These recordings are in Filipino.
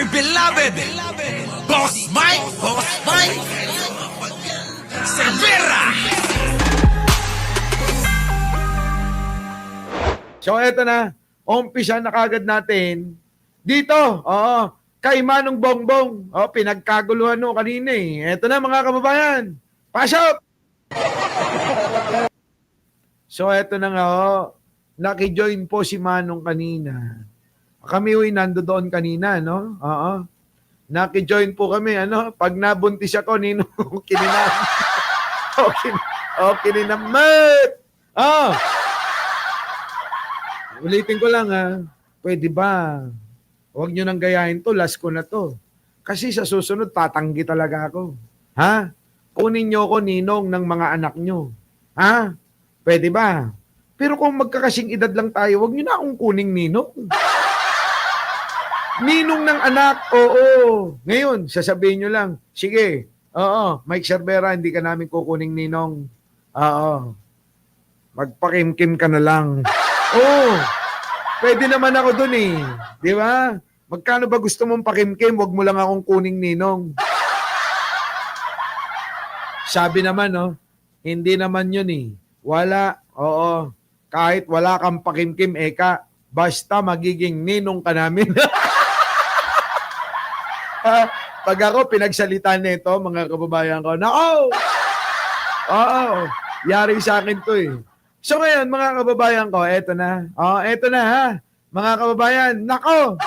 dear beloved, Boss Mike, Cervera. So eto na, umpisa na kagad natin dito, kay Manong Bongbong. Pinagkaguluhan no kanina eh. Eto na mga kababayan, pasok! So eto na nga, naki-join po si Manong kanina. Kami nandoon kanina, no? Naki-join po kami, pag nabuntis ako, Ninong, kininam. Kininamat! Ulitin ko lang, pwede ba? Huwag nyo nang gayahin to, last ko na to. Kasi sa susunod, tatanggi talaga ako. Ha? Kunin nyo ko, Ninong, ng mga anak nyo. Ha? Pwede ba? Pero kung magkakasing edad lang tayo, huwag nyo na akong kuning Ninong. Ninong ng anak, oo. Ngayon, sasabihin nyo lang, sige, Mike Cervera, hindi ka namin kukuning Ninong. Oo. Magpakimkim ka na lang. Pwede naman ako dun eh. Di ba? Magkano ba gusto mong pakimkim? Huwag mo lang akong kuning Ninong. Sabi naman, hindi naman yun eh. Wala, kahit wala kang pakimkim, eka, basta magiging Ninong ka namin. Pag ako pinagsalitan nito, mga kababayan ko, nako! Yari sa akin to eh. So ngayon, mga kababayan ko, eto na. Eto na ha. Mga kababayan, nako!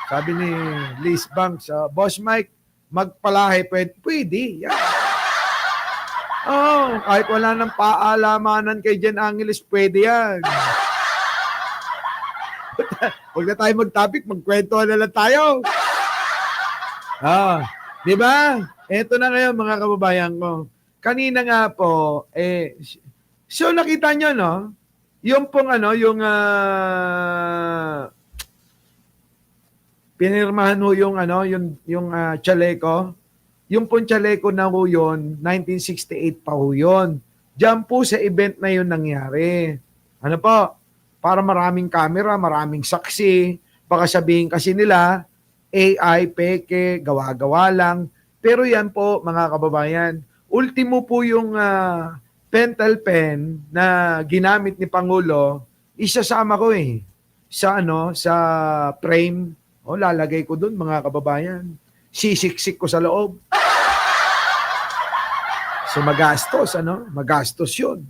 Sabi ni Liz Banks, Boss Mike, magpalahi, pwede. Yan. Kahit wala nang paalamanan kay Jen Angeles, pwede yan. Huwag na tayo mag-topic, magkwentuhan na lang tayo. Di ba? Eto na ngayon, mga kababayan ko. Kanina nga po, so nakita nyo, no? Yung pong pinirmahan ho yung chaleco. Yung pong chaleco na ho yun, 1968 pa ho yun. Diyan po sa event na yun nangyari. Ano po? Para maraming camera, maraming saksi. Baka sabihin kasi nila, AI, peke, gawa-gawa lang. Pero yan po, mga kababayan, ultimo po yung pentel pen na ginamit ni Pangulo, isasama ko sa frame. Lalagay ko dun, mga kababayan. Sisiksik ko sa loob. So magastos, magastos yun.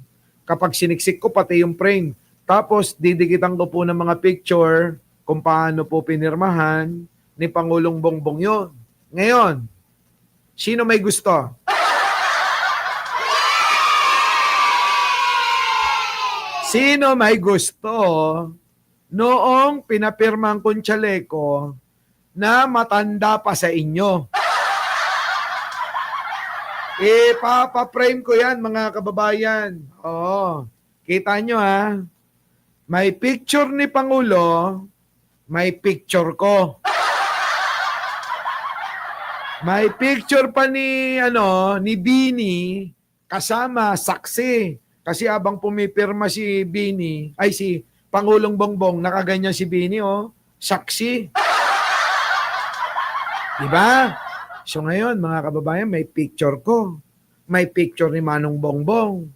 Kapag siniksik ko, pati yung frame. Tapos, didikitan ko po ng mga picture kung paano po pinirmahan ni Pangulong Bongbong yun. Ngayon, sino may gusto? Sino may gusto noong pinapirmang kong chaleco na matanda pa sa inyo? Papaprame ko yan, mga kababayan. Kita nyo ha. May picture ni Pangulo, may picture ko. May picture pa ni Bini kasama saksi. Kasi abang pumipirma si Bini, si Pangulong Bongbong, nakaganyan si Bini, saksi. Diba? So ngayon, mga kababayan, may picture ko. May picture ni Manong Bongbong.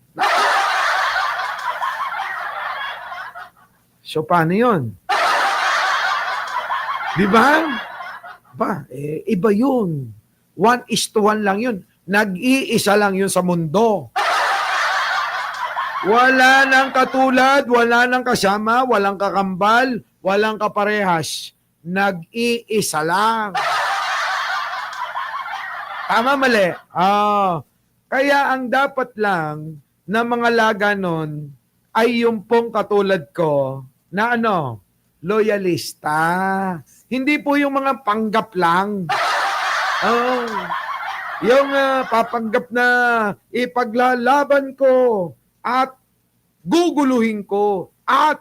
So paano yun? Diba? Iba yun. 1:1 lang yun. Nag-iisa lang yun sa mundo. Wala nang katulad, wala nang kasama, walang kakambal, walang kaparehas. Nag-iisa lang. Tama, mali? Kaya ang dapat lang na mga laga nun ay yung pong katulad ko na loyalista. Hindi po yung mga panggap lang. Yung papanggap na ipaglalaban ko at guguluhin ko at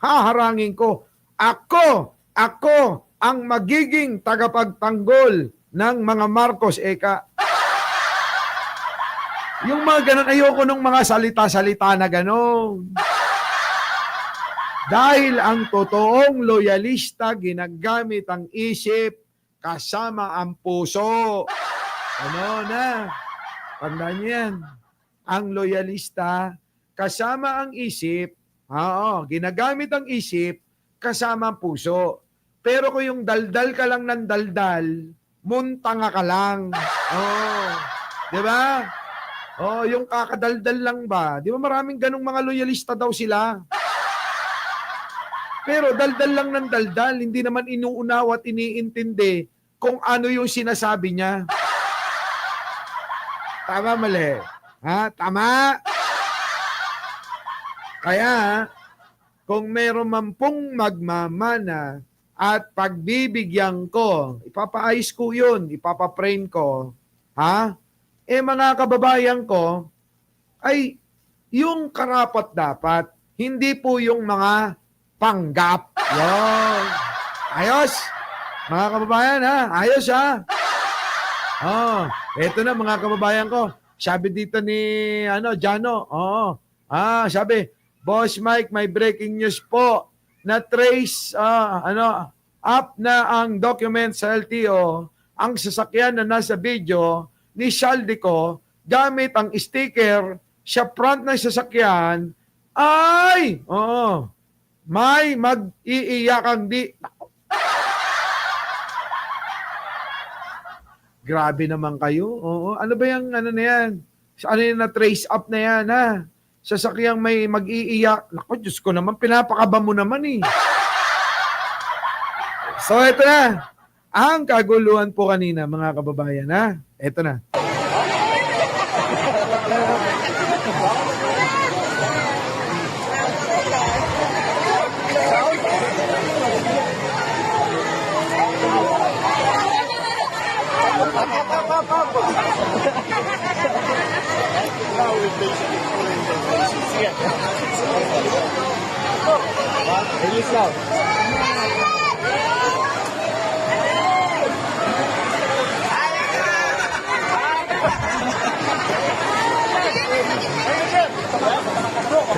haharangin ko. Ako ang magiging tagapagtanggol ng mga Marcos, eka. Yung mga ganun, ayoko nung mga salita-salita na ganun. Dahil ang totoong loyalista ginagamit ang isip kasama ang puso. Ano na? Tandaan niyo yan. Ang loyalista kasama ang isip, ginagamit ang isip kasama ang puso. Pero kung yung daldal ka lang ng daldal, muntanga ka lang. Di ba? Yung kakadaldal lang ba? Di ba maraming ganong mga loyalista daw sila? Pero daldal lang ng daldal, hindi naman inuunawa at iniintindi kung ano yung sinasabi niya. Tama, mali. Ha? Tama? Kaya, kung meron man pong magmamana at pagbibigyan ko, ipapaayos ko yun, ipapaprain ko, ha? Mga kababayan ko, ay yung karapat dapat, hindi po yung mga panggap. Yun. Ayos. Mga kababayan, ha? Ayos, ha? Eto na mga kababayan ko. Sabi dito ni Jano. Sabi, Boss Mike, may breaking news po. Na-trace up na ang document sa LTO, ang sasakyan na nasa video ni Shaldico gamit ang sticker sa front ng sasakyan ay may mag-iiyakang di. Grabe naman kayo. Ano ba yung na yan? Ano yung na-trace up na yan, ha? Sasakyang may mag-iiyak. Naku, Diyos ko naman, pinapakaba mo naman eh. So, ito na. Ang kaguluhan po kanina, mga kababayan, ha? Ito na.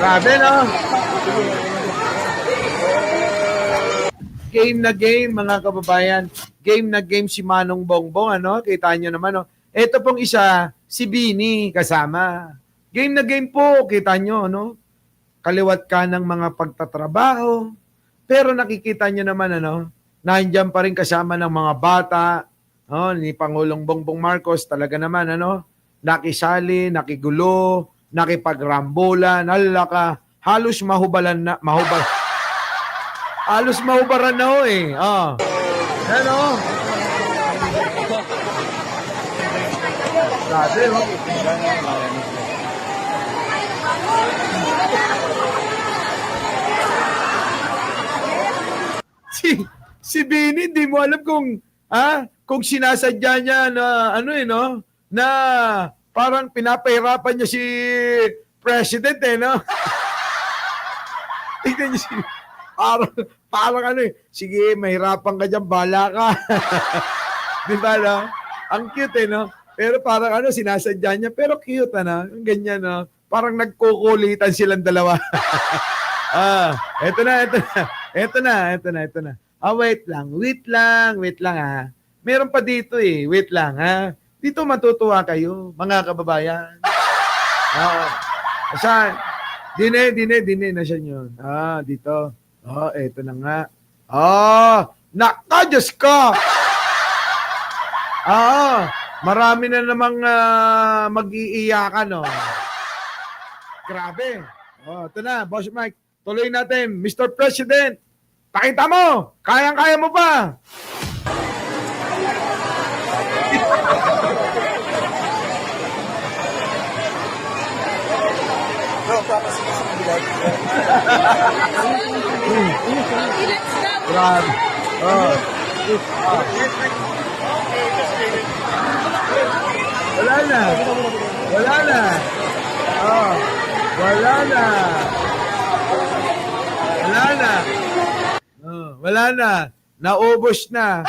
Grabe, no? Game na game, mga kababayan. Game na game si Manong Bongbong, ano? Kita nyo naman, no? Ito pong isa, si Bini kasama. Game na game po, kita nyo, no? Kaliwat ka ng mga pagtatrabaho. Pero nakikita nyo naman, ano? Nandiyan pa rin kasama ng mga bata, ni Pangulong Bongbong Marcos, talaga naman, ano? Nakisali, nakigulo, nakipagrambulan, halaka, halos halos mahubaran na ho eh. Ano? Grabe, ho. Si Bini, di mo alam kung sinasadya niya na no? Na parang pinapahirapan niya si President no? Tingnan niyo parang sige, mahirapan ka dyan, bala ka. Di ba, no? Ang cute, no? Pero parang sinasadya niya, pero cute, ang ganyan, no? Parang nagkukulitan silang dalawa. Eto na. Wait lang, Meron pa dito, wait lang, Dito matutuwa kayo, mga kababayan. Saan? Dine na siya yun. Dito. Eto na nga. Naka, Diyos ko! Marami na namang mag-iiyakan, Grabe. Ito na, Boss Mike. Tuloy natin. Mr. President, pakita mo! Kayang-kaya mo pa! Grabe. Wala na. Wala na. Naubos na.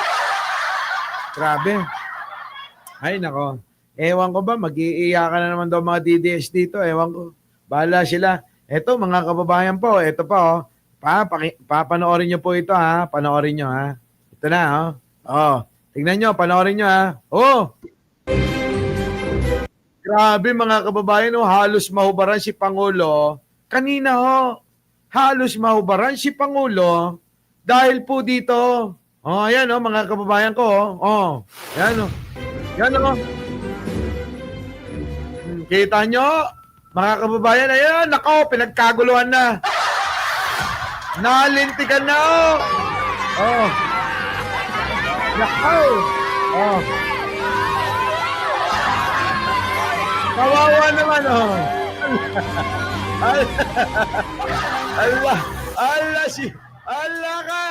Grabe. Ay, nako. Ewan ko ba, mag-iiyakan na naman daw mga DDS dito. Ewan ko. Bahala sila. Eto, mga kababayan po. Eto pa, Papanoorin nyo po ito ha. Panoorin nyo ha. Ito na ha. Tingnan nyo, panoorin nyo ha. Grabe mga kababayan, halos mahubaran si Pangulo. Kanina halos mahubaran si Pangulo dahil po dito. Ayan mga kababayan ko. Ayan Yan Kita nyo, mga kababayan, ayan, nako, pinagkaguluhan na. Nalintikan na, Nako. Kawawa naman, Allah ka.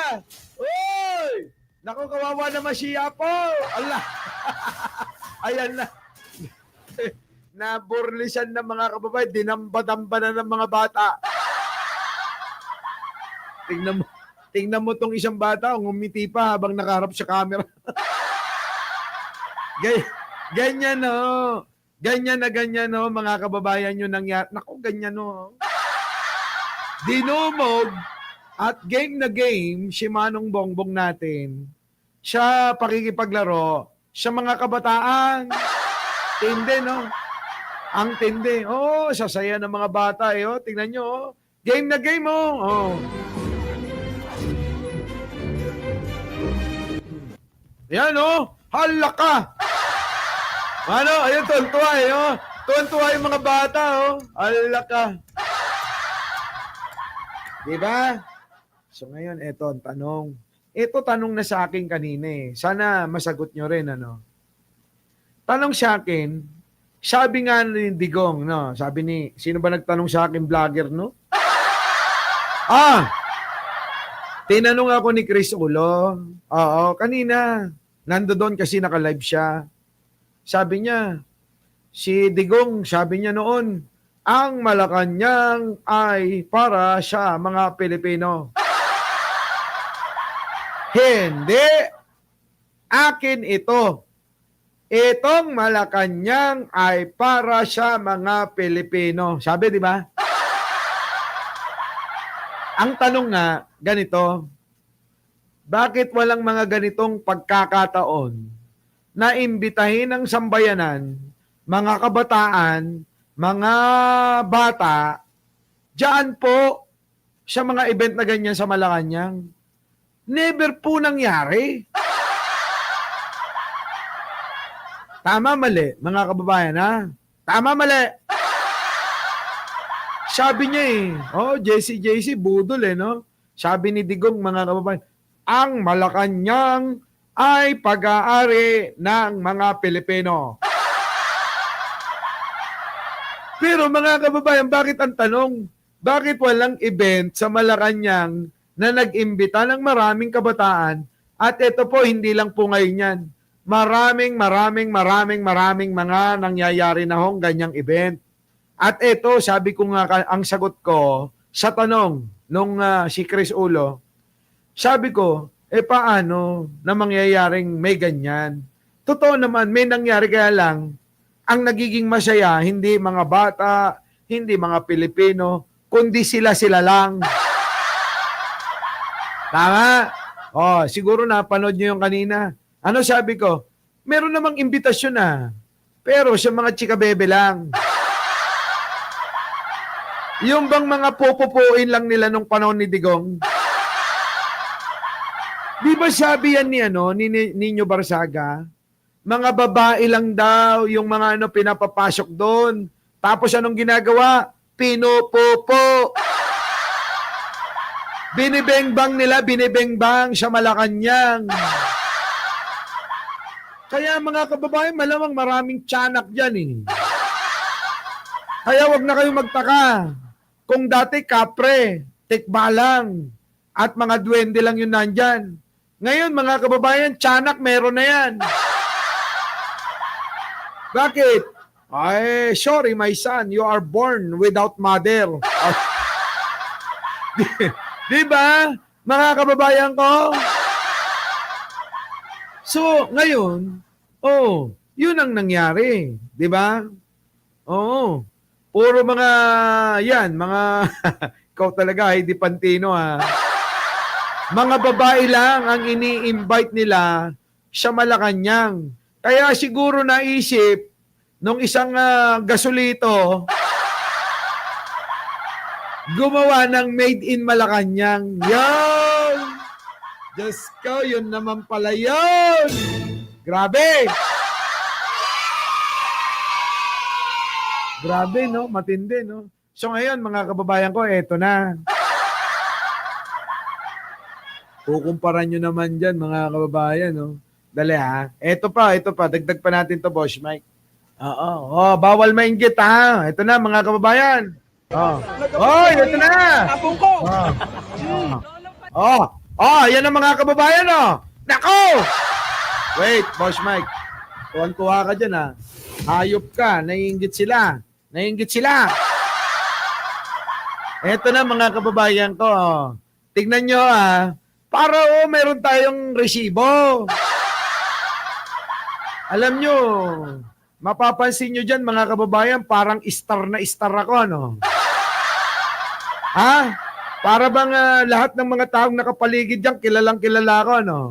Uy! Nako, kawawa naman siya po. Allah. Ayan na. Naburlisan ng mga kababayan, dinamba-damba na ng mga bata. Tingnan mo tong isang bata, ngumiti pa habang nakaharap sa camera. Ganyan Ganyan mga kababayan yung nangyari. Naku, ganyan Dinumog at game na game si Manong Bongbong natin. Siya pakikipaglaro sa mga kabataan. Tindi, Ang tindi. Sasaya ng mga bata Tingnan nyo, Game na game, Yan, Hala ka! Ayun, tuwan-tuwa, Tuwan-tuwa yung mga bata, Hala ka! Diba? So ngayon, eto ang tanong. Ito tanong na sa akin kanina Sana masagot nyo rin, Tanong sa akin, sabi nga ni Digong, Sabi ni, sino ba nagtanong sa akin, vlogger, Tinanong ako ni Chris Ulo. Kanina. Nandoon kasi naka-live siya. Sabi niya, si Digong, sabi niya noon, ang Malacanang ay para sa mga Pilipino. Hindi. Akin ito. Itong Malacanang ay para sa mga Pilipino. Sabi, di ba? Ang tanong nga, ganito, bakit walang mga ganitong pagkakataon na imbitahin ng sambayanan, mga kabataan, mga bata, diyan po sa mga event na ganyan sa Malacanang? Never po nangyari. Tama, mali, mga kababayan, Tama, mali. Sabi niya JC, budol Sabi ni Digong, mga kababayan, ang Malacanang ay pag-aari ng mga Pilipino. Pero mga kababayan, bakit ang tanong? Bakit walang event sa Malacanang na nag-imbita ng maraming kabataan? At ito po, hindi lang po ngayon yan. Maraming mga nangyayari na ganyang event. At ito, sabi ko nga, ang sagot ko sa tanong nung si Chris Ulo, sabi ko, paano na mangyayaring may ganyan? Totoo naman, may nangyari, kaya lang, ang nagiging masaya, hindi mga bata, hindi mga Pilipino, kundi sila lang. Tama? Siguro napanood nyo yung kanina. Ano sabi ko? Meron namang imbitasyon pero sa mga chika-bebe lang. Yung bang mga pupupuin lang nila nung panahon ni Digong? Di ba sabi yan ni Nino Barsaga? Mga babae lang daw yung mga pinapapasok doon. Tapos anong ginagawa? Pinupupo. Binibengbang sa Malacanang. Kaya mga kababayan, malamang maraming tiyanak dyan Kaya wag na kayong magtaka. Kung dati kapre, tikbalang, at mga duwende lang yun nandyan. Ngayon, mga kababayan, tiyanak meron na yan. Bakit? Ay, sorry my son, you are born without mother. Di ba? Mga kababayan ko? So, ngayon, yun ang nangyari. Di ba? Puro mga ikaw talaga, Heidi Pantino, ha? Mga babae lang ang ini-invite nila sa Malacanang. Kaya siguro naisip nung isang gasolito, gumawa ng Made in Malacanang. Yan! Diyos ko, yun naman pala yun! Grabe! Grabe, no? Matindi, no? So ngayon, mga kababayan ko, eto na. Kukumparan nyo naman dyan, mga kababayan, no? Dali, ha? Eto pa. Dagdag pa natin to, Boss Mike. Oo. Oh, bawal mainggit, ha? Eto na, mga kababayan. Oh. Oh, ito na. Tapong ko! Yan ang mga kababayan, oh. Nako! Wait, Boss Mike. Tuwan-tuwa ka dyan, ha? Hayop ka, naiinggit sila. Eto na, mga kababayan ko, oh. Tignan nyo, para meron tayong resibo. Alam nyo, mapapansin nyo dyan, mga kababayan, parang star na star ako, ano? Ha? Para bang lahat ng mga taong nakapaligid dyan, kilalang kilala ko, ano?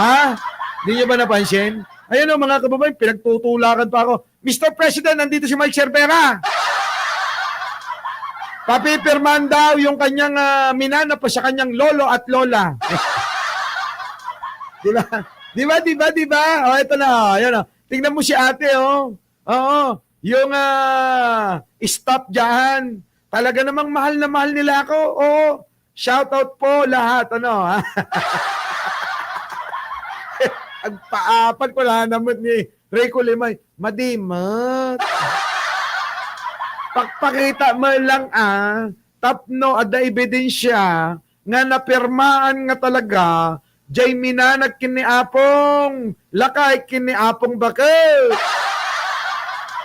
Ha? Hindi nyo ba napansin? Ayun o, mga kababayan, pinagtutulakan pa ako. Mr. President, nandito si Mike Cervera. Papipirman daw yung kanyang minana pa sa kanyang lolo at lola. Di ba? O, ito na. Ayun, tingnan mo si ate, oh. Oo. Yung stop dyan. Talaga namang mahal na mahal nila ako. Oo. Shout out po lahat. Ano, ha? Ang paapat ko lang naman ni Rico Limay. Madimat. Pagpakita mo lang tapno ada ebidensya nga napirmaan nga talaga jay minanag kiniapong lakay kiniapong bakit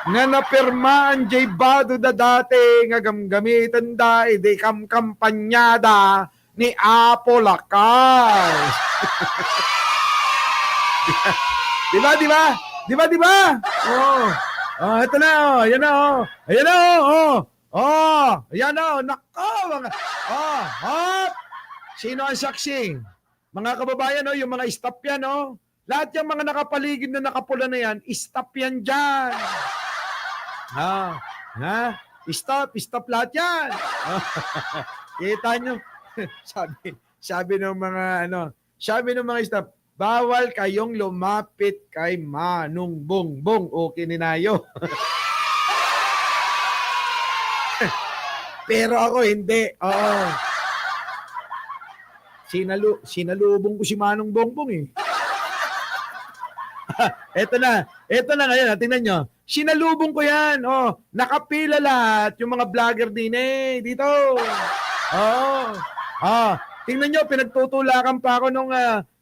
nga napirmaan jay bado da dati nga gamgamitan da ide kampanyada ni Apo Lakay. Di ba? Oh. Oh, ito na, oh. Ayan na, oh. Ayan na, oh. Oh, ayan na, oh. Nako, mga. Oh, hop. Sino ang saksi? Mga kababayan, oh, yung mga stop yan, oh. Lahat yung mga nakapaligid na nakapula na yan, stop yan dyan. Ha? Stop lahat yan. Kita nyo. sabi ng mga stop, bawal kayong lumapit kay Manong Bongbong o Kininayo. Pero ako hindi. Oo. Sinalubong ko si Manong Bongbong eh. Eto na ngayon. Tingnan nyo. Sinalubong ko yan. Oh, nakapila lahat yung mga vlogger din dito. Tingnan nyo, pinagtutulakan pa ako nung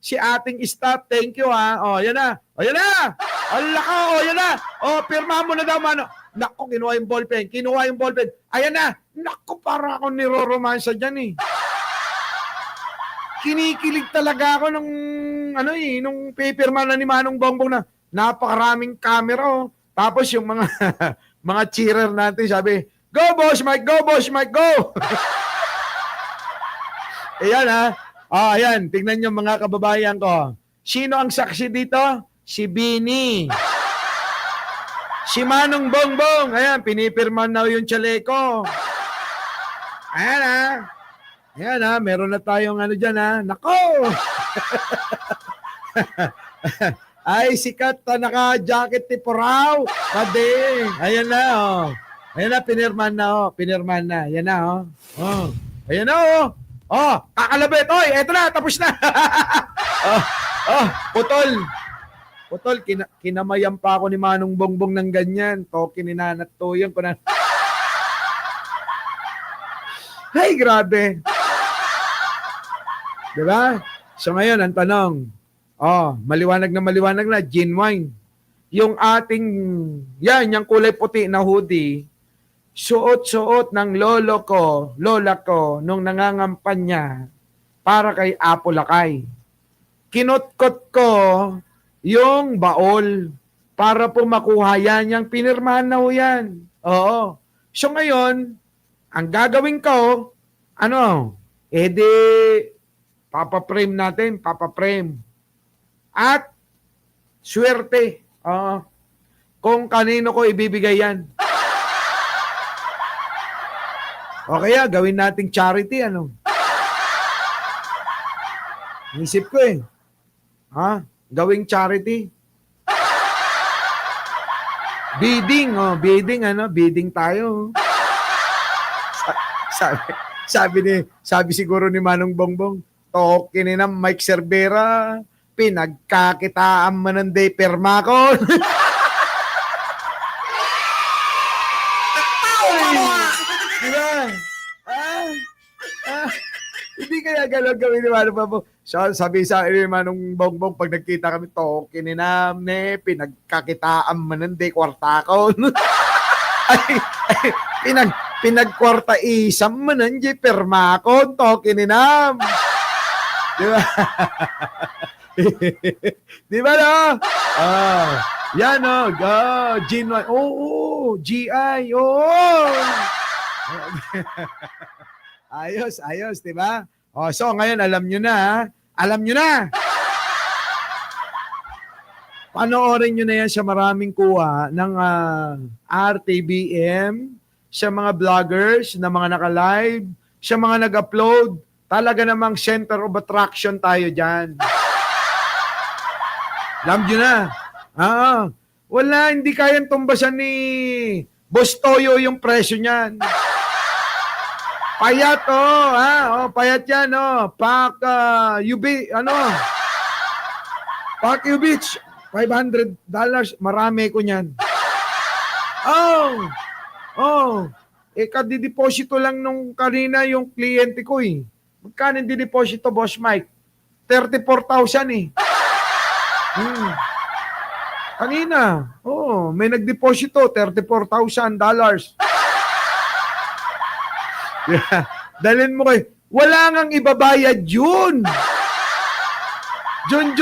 si ating staff. Thank you, ha. Oh, yan na. Allah ka, yan na. Oh, pirma mo na daw, mano. Naku, kinuha yung ballpen. Ayan na. Naku, para ako niroromansa dyan, eh. Kinikilig talaga ako nung paperman na ni Manong Bongbong na napakaraming camera, oh. Tapos yung mga mga cheerer natin sabi, go Boss Mike, go! Ayan, ha. Ayan, tingnan nyo mga kababayan ko. Sino ang saksi dito? Si Bini. Si Manong Bongbong. Ayan, pinipirman na yung chaleco. Ayan, ha. Ayan, ha. Meron na tayong dyan, ha. Nako! Ay, sikat na naka-jacket ni Poraw. Pade. Ayan na, oh. Ayan na, pinirman na. Ayan na, oh. Ayan na, oh. Oh, kakalabit. Oy, eto na, tapos na. Putol, kinamayan pa ako ni Manong Bongbong ng ganyan. Toki ni Nanat Toyong ko na. Ay, grabe. Diba? So ngayon, ang tanong, maliwanag na, genuine. Yung ating, yung kulay puti na hoodie, suot-suot ng lola ko, nung nangangampanya para kay Apo Lakay. Kinutkot ko yung baol para po makuha yan, yung pinirmahan na ho yan. Oo. So ngayon, ang gagawin ko, ano, edi, papaprame natin, papaprame. At, swerte. Kung kanino ko ibibigay yan. O kaya, gawin nating charity, ano? Isip ko eh. Gawing charity. Bidding, bidding tayo. Sabi siguro ni Manong Bongbong, tokin na Mike Cervera, pinagkakitaan man ng day perma ko. Diba? Hindi kaya gano'n gawin ni Manong Bongbong. Sabi sa akin ni Manong Bongbong, pag nagkita kami, tokin na pinagkakitaan man ng day kwarta ko. Pinagkwarta isam man ng day perma ko, tokin na. Diba? Diba no? Yan o. G1. Oo. GI. Oo. Ayos. Diba? So ngayon alam nyo na. Alam nyo na. Panoorin nyo na yan sa maraming kuha ng RTBM, sa mga vloggers, na mga naka-live, sa mga nag-upload. Talaga namang center of attraction tayo dyan. Alam nyo na. Wala, hindi kayang tumbasan ni Boss Toyo yung presyo niyan. Payat, payat yan, Pak Ubich, $500, marami ko niyan. Kadideposito lang nung kanina yung kliyente ko eh. Magkano dideposito, Boss Mike? 34,000 eh. Kanina, may nagdeposito, $34,000. Dalhin mo kay, wala ngang ibabayad yun. Jun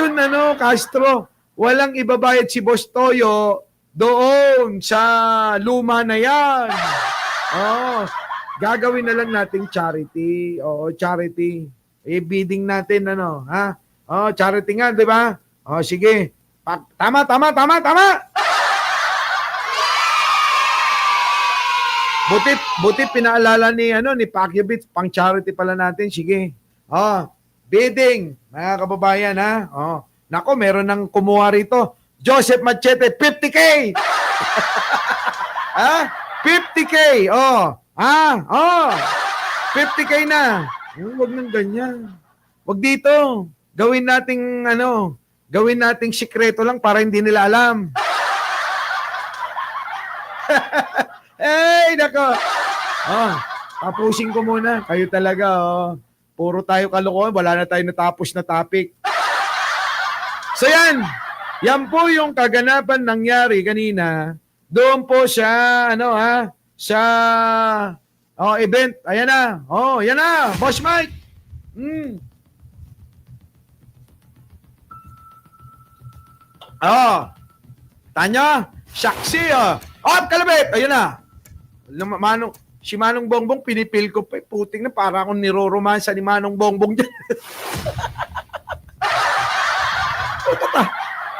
Castro, walang ibabayad si Boss Toyo doon sa luma na yan. Gagawin na lang nating charity. Charity. Bidding natin, charity nga, di ba? Sige. Tama. Buti pinaalala ni Pacquiao Beach, pang charity pala natin. Sige. Bidding, mga kababayan, Nako, meron nang kumuha rito. Joseph Machete, 50K. 50K. 50K na. Huwag nang ganyan. Huwag dito. Gawin nating sikreto lang para hindi nila alam. Nako. Tapusin ko muna. Kayo talaga, puro tayo kalokohan. Wala na tayo natapos na topic. So yan. Yan po yung kaganapan nangyari kanina. Doon po sa, sa event. Ayan na. Yan na. Boss Mike. Tanya. Saksi. Kalabit. Ayan na. Si Manong Bongbong, pinipil ko pa. Puting na, para akong niroromansa ni Manong Bongbong dyan.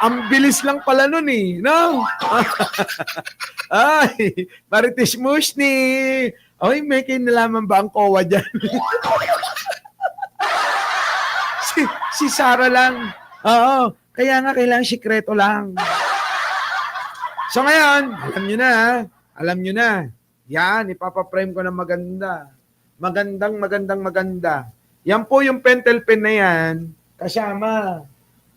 Ang bilis lang pala nun eh. No? Ay, Marites Musni. Ay, may kinalaman ba ang kowa dyan? si Sarah lang. Oo, kaya nga kailangan sikreto lang. So ngayon, alam nyo na. Yan, ipapaprame ko ng maganda. Maganda. Yan po yung pentel pen na yan, kasama.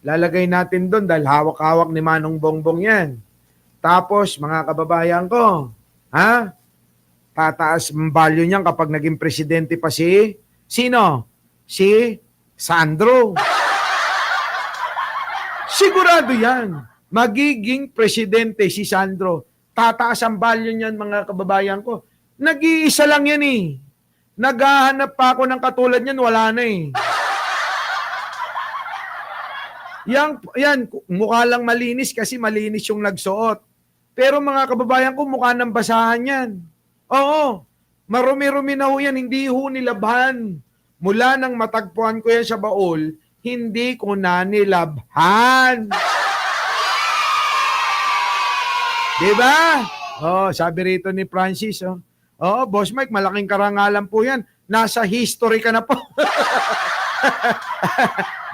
Lalagay natin doon dahil hawak-hawak ni Manong Bongbong yan. Tapos, mga kababayan ko, tataas ang value niyan kapag naging presidente pa sino? Si Sandro. Sigurado yan. Magiging presidente si Sandro. Tataas ang value niyan, mga kababayan ko. Nag-iisa lang yan eh. Naghahanap pa ako ng katulad niyan, wala na eh. Yan, mukha lang malinis kasi malinis yung nagsuot. Pero mga kababayan ko, mukha ng basahan yan. Oo, Marumi-rumi na ho yan, hindi ho nilabhan. Mula nang matagpuan ko yan sa baul, hindi ko na nilabhan. Diba? Oh, sabi rito ni Francis, oh, Boss Mike, malaking karangalan po yan. Nasa history ka na po.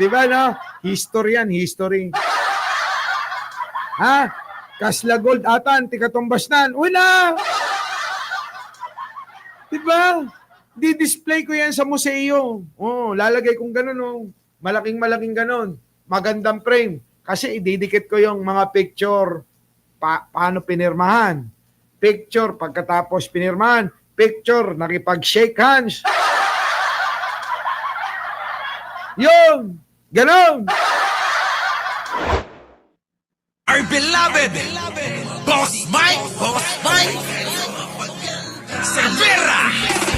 Diba, no? History yan, history. Ha? Kasla Gold atan, tikatumbas nan. Wala! Diba? Di-display ko yan sa museo. Oh, lalagay kong ganun, oh. Malaking ganun. Magandang frame. Kasi ididikit ko yung mga picture. Paano pinirmahan? Picture, pagkatapos pinirmahan. Picture, nakipag-shake hands. Yung! Ganun! Our beloved Boss Mike Cervera.